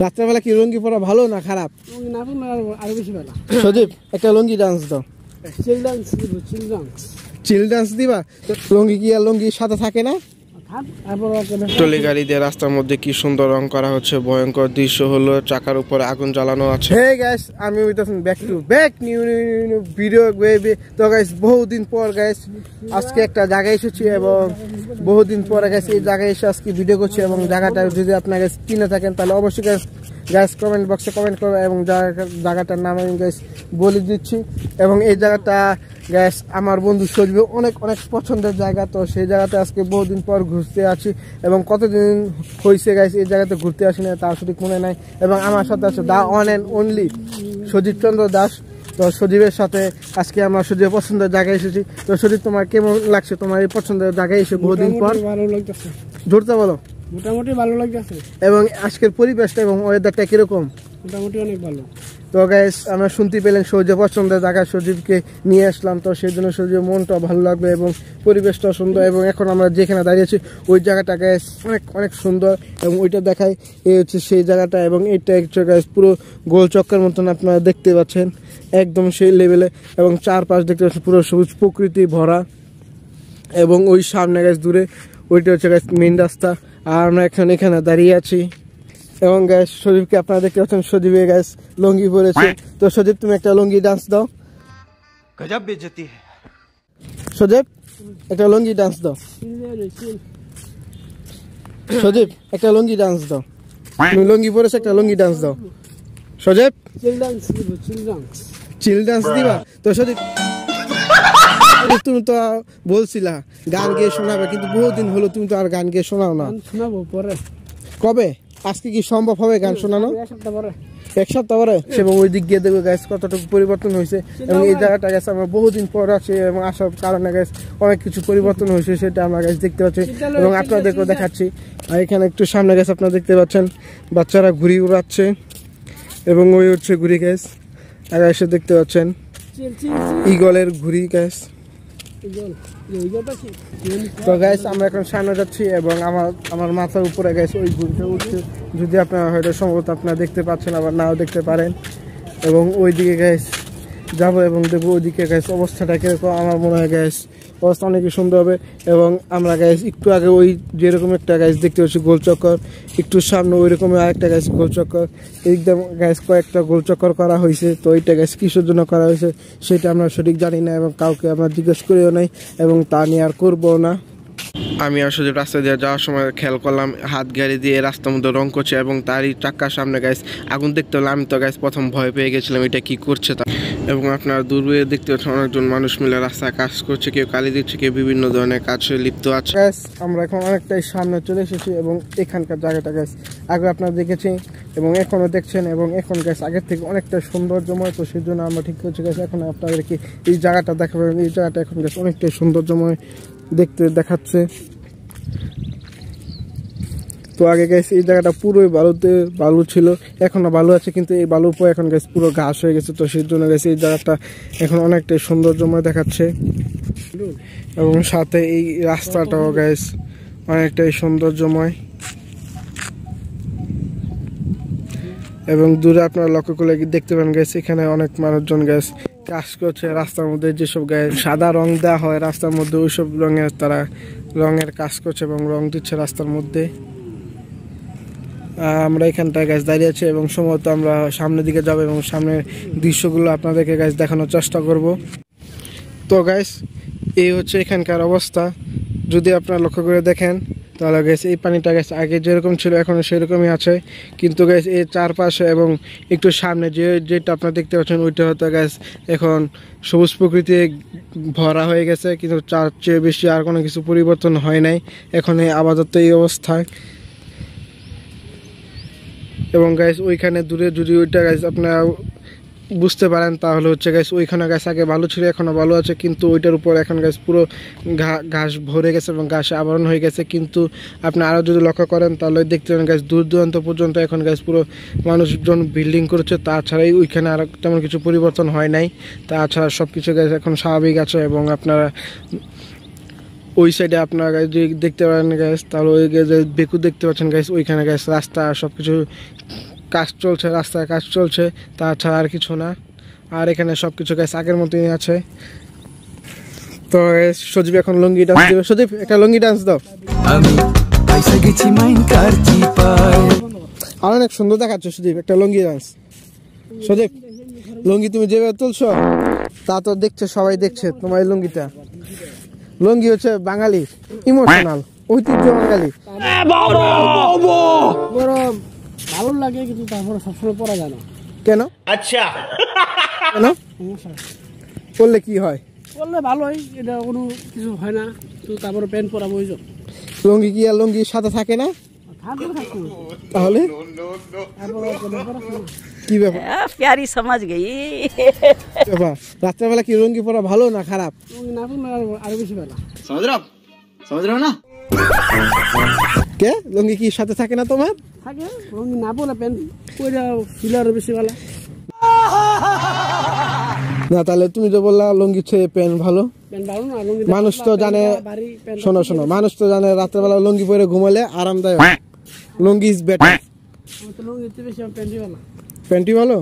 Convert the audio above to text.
রাত্রেবেলা কি লুঙ্গি পরা ভালো না খারাপ? লুঙ্গি না পরলে আরো বেশি ভালো। সজীব একটা লুঙ্গি ডান্স দাও। চিল ডান্স দিব, চিল ডান্স। চিল ডান্স দিবা? লুঙ্গি কি আর লুঙ্গির সাথে থাকে না? ট্রলি গাড়ি দিয়ে রাস্তার মধ্যে কি সুন্দর রং করা হচ্ছে। ভয়ঙ্কর দৃশ্য হলো চাকার উপরে আগুন জ্বালানো আছে। হে গাইস, আমি উইতাছেন back to back new video baby. তো গাইস বহুদিন পর গাইস আজকে একটা জায়গায় এসেছি এবং বহুদিন পরে গাইস এই জায়গায় এসে আজকে ভিডিও করছি এবং জায়গাটা যদি আপনারা গাইস চিনে থাকেন তাহলে অবশ্যই গাইস কমেন্ট বক্সে কমেন্ট করবেন এবং জায়গাটার নাম আমি গাইস বলে দিচ্ছি। এবং এই জায়গাটা গাইস আমার বন্ধু সজীব অনেক অনেক পছন্দের জায়গা। তো সেই জায়গাতে আজকে বহুদিন পর ঘুরতে আছি এবং কতদিন হয়েছে গাইস এই জায়গাতে ঘুরতে আসি না তার সঠিক মনে নাই। এবং আমার সাথে আছে দা ওয়ান অ্যান্ড অনলি সজীব চন্দ্র দাস। তো সজীবের সাথে আজকে আমরা সজীবের পছন্দের জায়গায় এসেছি। তো সজীব তোমার কেমন লাগছে তোমার এই পছন্দের জায়গায় এসে বহুদিন পর? ভালো লাগতেছে। জোরতে বলো। মোটামুটি ভালো লাগতেছে। এবং আজকের পরিবেশটা এবং ওয়েদারটা কিরকম? মোটামুটি অনেক ভালো। তো গাইস আমরা শুনতে পেলেন সজীব পছন্দের জায়গায় সজীবকে নিয়ে আসলাম। তো সেই জন্য সজীবের মনটা ভালো লাগবে এবং পরিবেশটা সুন্দর। এবং এখন আমরা যেখানে দাঁড়িয়েছি ওই জায়গাটা গাইস অনেক অনেক সুন্দর এবং ওইটা দেখায় এই হচ্ছে সেই জায়গাটা। এবং এইটা হচ্ছে গাইস পুরো গোল চক্রের মতন আপনারা দেখতে পাচ্ছেন একদম সেই লেভেলে। এবং চারপাশ দেখতে পাচ্ছেন পুরো সবুজ প্রকৃতি ভরা। এবং ওই সামনে গাইস দূরে ওইটা হচ্ছে গাইস মেইন রাস্তা। আর আমরা এখন এখানে দাঁড়িয়ে আছি এবং গাইস সজীবকে আপনারা দেখতে পাচ্ছেন সজীবে গাইস লুঙ্গি পরেছে। তো সজীব তুমি একটা লুঙ্গি ডান্স দাও। গজব বেজতি है। সজীব একটা লুঙ্গি ডান্স দাও। সজীব একটা লুঙ্গি ডান্স দাও। তুমি লুঙ্গি পরেছো একটা লুঙ্গি ডান্স দাও। সজীব চিল ডান্স দিব, চিল ডান্স। চিল ডান্স দিবা? তো সজীব তুমি তো বলছিলা গান গেয়ে শোনাবে কিন্তু বহুদিন হলো তুমি তো আর গান গেয়ে শোনাও না। শোনাবো পরে। কবে? আজকে কি সম্ভব হবে গান শোনানো? এক সপ্তাহ পরে। এবং ওই দিক গিয়ে দেখবো গাইস কতটুকু পরিবর্তন হয়েছে। এবং এই জায়গাটা গেছে আমরা বহুদিন পর আছি এবং আসার কারণে গাইস অনেক কিছু পরিবর্তন হয়েছে সেটা আমরা গাইস দেখতে পাচ্ছি এবং আপনাদেরকেও দেখাচ্ছি। আর এখানে একটু সামনে গেছে আপনারা দেখতে পাচ্ছেন বাচ্চারা ঘুড়ি উড়াচ্ছে এবং ওই হচ্ছে ঘুড়ি গাইস। আর এসে দেখতে পাচ্ছেন ঈগলের ঘুড়ি গাইস। তো গাইস আমরা এখন সামনে যাচ্ছি এবং আমার মাথার উপরে গাইস ওই ঘুড়িটা উঠছে। যদি আপনারা হয়তো সম্ভবত আপনারা দেখতে পাচ্ছেন আবার নাও দেখতে পারেন। এবং ওই দিকে গাইস যাবো এবং দেখবো ওইদিকে গাইস অবস্থাটা কিরকম। আমার মনে হয় গাইস অবস্থা অনেক সুন্দর হবে। এবং আমরা গাইস একটু আগে ওই যেরকম একটা গাইস দেখতে পাচ্ছি গোলচক্কর, একটু সামনে ওই রকম আরেকটা গাইস গোলচক্কর, একদম গাইস কয়েকটা গোলচক্কর করা হয়েছে। তো ওইটা গাইস কিসের জন্য করা হয়েছে সেটা আমরা সঠিক জানি না এবং কাউকে আমরা জিজ্ঞেস করিও নাই এবং তা নিয়ে আর করবো না। আমি আসলে রাস্তা দিয়ে যাওয়ার সময় খেয়াল করলাম হাত গাড়ি দিয়ে রাস্তার মধ্যে রং করছে এবং তারই চাক্কার সামনে গাইস আগুন দেখতে হলো। আমি তো গাইস প্রথম ভয় পেয়ে গেছিলাম এটা কি করছে তা। এবং আপনারা দূরে দেখতে পাচ্ছেন অনেকজন মানুষ মিলে রাস্তায় কাজ করছে, কেউ কালি দিচ্ছে, কেউ বিভিন্ন ধরনের কাজে লিপ্ত আছে। গাইস আমরা এখন অনেকটাই সামনে চলে এসেছি এবং এখানকার জায়গাটা গাইস আগে আপনারা দেখেছি এবং এখনও দেখছেন এবং এখন গাইস আগের থেকে অনেকটা সৌন্দর্যময়। তো সেই জন্য আমরা ঠিক করছি গাইস এখন আপনাদেরকে এই জায়গাটা দেখাবেন। এই জায়গাটা এখন গাইস অনেকটাই সৌন্দর্যময় দেখতে দেখাচ্ছে। তো আগে গাইস এই জায়গাটা পুরোই বালু ছিল, এখনো বালু আছে কিন্তু এই বালুর পর এখন গাইস পুরো ঘাস হয়ে গেছে। তো সেই জন্য গাইস এই জায়গাটা এখন অনেকটাই সৌন্দর্যময় দেখাচ্ছে এবং সাথে এই রাস্তাটাও গাইস অনেকটাই সৌন্দর্যময়। এবং দূরে আপনারা লক্ষ্য করলে দেখতে পান গাইস এখানে অনেক মানুষজন গাইস কাজ করছে রাস্তার মধ্যে। যেসব গায়ে সাদা রং দেওয়া হয় রাস্তার মধ্যে ওইসব রঙের তারা রঙের কাজ করছে এবং রং দিচ্ছে রাস্তার মধ্যে। আমরা এখানটায় গাছ দাঁড়িয়ে আছি এবং সম্ভবত আমরা সামনের দিকে যাব এবং সামনের দৃশ্যগুলো আপনাদেরকে গাছ দেখানোর চেষ্টা করব। তো গাইস এই হচ্ছে এখানকার অবস্থা। যদি আপনারা লক্ষ্য করে দেখেন তাহলে গাইস এই পানিটা গাইস আগে যেরকম ছিল এখনো সেরকমই আছে, কিন্তু গাইস এই চারপাশে এবং একটু সামনে যেটা আপনারা দেখতে পাচ্ছেন ওইটা হয়তো গাইস এখন সবুজ প্রকৃতি ভরা হয়ে গেছে, কিন্তু তার চেয়ে বেশি আর কোনো কিছু পরিবর্তন হয় নাই এখন আপাতত এই অবস্থায়। এবং গাইস ওইখানে দূরে যদি ওইটা গাইস আপনারা বুঝতে পারেন তাহলে হচ্ছে গাইস ওইখানে গাছ আগে ভালো ছিল এখনো ভালো আছে, কিন্তু ওইটার উপর এখন গাছ পুরো ঘাস ভরে গেছে এবং ঘাসে আবরণ হয়ে গেছে। কিন্তু আপনি আরও যদি লক্ষ্য করেন তাহলে দেখতে পাবেন গাছ দূর দূরান্ত পর্যন্ত এখন গাছ পুরো মানুষজন বিল্ডিং করেছে, তাছাড়াই ওইখানে আর তেমন কিছু পরিবর্তন হয় নাই। তাছাড়া সব কিছু গাছ এখন স্বাভাবিক আছে। এবং আপনারা ওই সাইডে আপনারা গাছ যদি দেখতে পারেন গাছ তাহলে ওই বেকু দেখতে পাচ্ছেন গাছ ওইখানে গাছ রাস্তা সব কিছু কাজ চলছে, রাস্তায় কাজ চলছে, তাছাড়া আর কিছু না। আর এখানে সব কিছু গাইস আগের মতোই আছে। তো সজীব এখন লুঙ্গি ডান্স দিবে। সজীব একটা লুঙ্গি ডান্স দাও। আর অনেক সুন্দর দেখাচ্ছে সজীব, একটা লুঙ্গি ডান্স। সজীব লুঙ্গি তুমি যেভাবে তুলছো তা তো দেখছে, সবাই দেখছে তোমার এই লুঙ্গিটা। লুঙ্গি হচ্ছে বাঙালি ইমোশনাল ঐতিহ্য, বাঙালি। গরম ভালো লাগে কিন্তু তারপরে সবসময় পরা যায় না। কেন? আচ্ছা কেন? সমস্যা করলে কি হয়? করলে ভালোই, এটা কোনো কিছু হয় না। তো তারপরে প্যান্ট পরা প্রয়োজন। লুঙ্গি কি আর লুঙ্গির সাথে থাকে না? থাকবে থাকবে তাহলে তারপরে পড়াশোনা কি ব্যাপার? प्यारी समझ गई। ব্যাপার রাত্রেবেলা কি লুঙ্গি পরা ভালো না খারাপ? না করলে আরো বেশি ভালো। समझ रहे हो ना? কে লুঙ্গি কি সাথে থাকে না তোমার? থাকে রঙিন না পড়লে প্যান্ট ওইটা ফিলে আরো বেশি ভালো। না তাহলে তুমি তো বললা লুঙ্গি ছেড়ে প্যান্ট ভালো। প্যান্ট ভালো না, লুঙ্গি মানুষ তো জানে, শোনো শোনো, মানুষ তো জানে রাত্রেবেলা লুঙ্গি পরে ঘুমালে আরামদায়ক। লুঙ্গি ইজ বেটার। লুঙ্গির চেয়ে বেশি আমার প্যান্টই ভালো। প্যান্টই ভালো।